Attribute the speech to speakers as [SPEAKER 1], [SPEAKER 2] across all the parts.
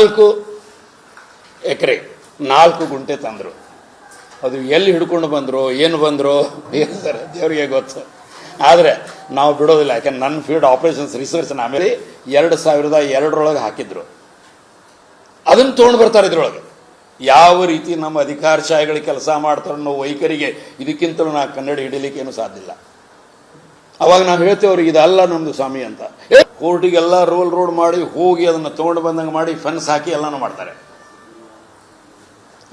[SPEAKER 1] 4 ಎಕರೆ 4 ಗುಂಟೆ ತಂದರು. ಅದು ಎಲ್ಲಿ ಹಿಡ್ಕೊಂಡು ಬಂದರು, ಏನು ಬಂದರು ಸರ್ ದೇವರಿಗೆ ಗೊತ್ತು. ಆದರೆ ನಾವು ಬಿಡೋದಿಲ್ಲ, ಯಾಕೆಂದ್ರೆ ನನ್ನ ಫೀಲ್ಡ್ ಆಪರೇಷನ್ಸ್ ರಿಸರ್ಚ್ ಆಮೇಲೆ 2002 ಹಾಕಿದ್ರು. ಅದನ್ನು ತೊಗೊಂಡು ಬರ್ತಾರೆ ಇದ್ರೊಳಗೆ. ಯಾವ ರೀತಿ ನಮ್ಮ ಅಧಿಕಾರಶಾಹಿಗಳಿಗೆ ಕೆಲಸ ಮಾಡ್ತಾರೋ ಅನ್ನೋ ವೈಖರಿಗೆ ಇದಕ್ಕಿಂತಲೂ ನಾವು ಕನ್ನಡ ಹಿಡಿಲಿಕ್ಕೆ ಏನು ಸಾಧ್ಯ ಇಲ್ಲ. ಅವಾಗ ನಾವು ಹೇಳ್ತೇವೆ ಅವ್ರಿಗೆ ಇದಲ್ಲ ನಮ್ಮದು ಸ್ವಾಮಿ ಅಂತ. ಕೋರ್ಟಿಗೆಲ್ಲ ರೋಡ್ ಮಾಡಿ ಹೋಗಿ ಅದನ್ನು ತೊಗೊಂಡು ಬಂದಂಗೆ ಮಾಡಿ ಫೆನ್ಸ್ ಹಾಕಿ ಎಲ್ಲನೂ ಮಾಡ್ತಾರೆ.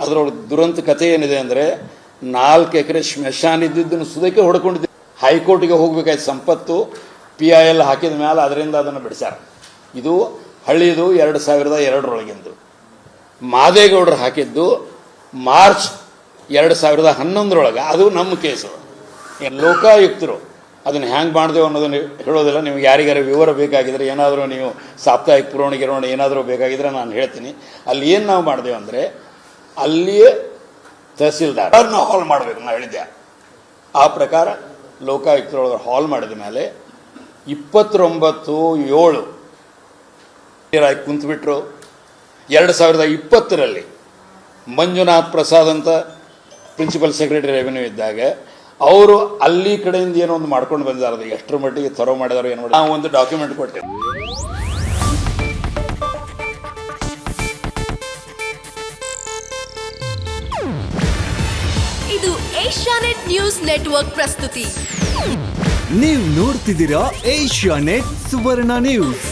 [SPEAKER 1] ಅದರೊಳಗೆ ದುರಂತ ಕಥೆ ಏನಿದೆ ಅಂದರೆ 4 ಎಕರೆ ಸ್ಮಶಾನ ಇದ್ದಿದ್ದನ್ನು ಸುದಕ್ಕೆ ಹೊಡ್ಕೊಂಡಿದ್ದೆ. ಹೈಕೋರ್ಟಿಗೆ ಹೋಗ್ಬೇಕಾಯ್ತು ಸಂಪತ್ತು PIL ಹಾಕಿದ ಮೇಲೆ ಅದರಿಂದ ಅದನ್ನು ಬಿಡಿಸ್ಯಾರ. ಇದು ಹಳ್ಳಿದು 2002 ಮಾದೇಗೌಡರು ಹಾಕಿದ್ದು ಮಾರ್ಚ್ 2011 ಅದು ನಮ್ಮ ಕೇಸು. ಲೋಕಾಯುಕ್ತರು ಅದನ್ನು ಹ್ಯಾಂಗೆ ಮಾಡಿದೆವು ಅನ್ನೋದನ್ನು ಹೇಳೋದಿಲ್ಲ. ನಿಮ್ಗೆ ಯಾರಿಗಾರು ವಿವರ ಬೇಕಾಗಿದ್ರೆ, ಏನಾದರೂ ನೀವು ಸಾಪ್ತಾಹಿಕ ಪುರವಣಿಗೆ ಏನಾದರೂ ಬೇಕಾಗಿದ್ರೆ ನಾನು ಹೇಳ್ತೀನಿ. ಅಲ್ಲಿ ಏನು ನಾವು ಮಾಡಿದೆವು ಅಂದರೆ, ಅಲ್ಲಿಯೇ ತಹಸೀಲ್ದಾರ್ ನಾವು ಹಾಲ್ ಮಾಡಬೇಕು ನಾವು ಹೇಳಿದ್ದೆ. ಆ ಪ್ರಕಾರ ಲೋಕಾಯುಕ್ತರೊಳಗೆ ಹಾಲ್ ಮಾಡಿದ ಮೇಲೆ 29/7 ಕುಂತ್ಬಿಟ್ರು. 2020 ಮಂಜುನಾಥ್ ಪ್ರಸಾದ್ ಅಂತ ಪ್ರಿನ್ಸಿಪಲ್ ಸೆಕ್ರೆಟರಿ ರೆವಿನ್ಯೂ ಇದ್ದಾಗ ಅವರು ಅಲ್ಲಿ ಕಡೆಯಿಂದ ಏನೋ ಒಂದು ಮಾಡ್ಕೊಂಡು ಬಂದಿದ್ದಾರೆ. ಎಷ್ಟರ ಮಟ್ಟಿಗೆ ಥರೋ ಮಾಡಿದಾರೋ ಏನು ಮಾಡಿ ನಾವು ಒಂದು ಡಾಕ್ಯುಮೆಂಟ್ ಕೊಟ್ಟೆವು.
[SPEAKER 2] ಇದು ಏಷ್ಯಾನೆಟ್ ನ್ಯೂಸ್ ನೆಟ್ವರ್ಕ್ ಪ್ರಸ್ತುತಿ.
[SPEAKER 3] ನೀವು ನೋಡ್ತಿದ್ದೀರಾ ಏಷ್ಯಾನೆಟ್ ಸುವರ್ಣ ನ್ಯೂಸ್.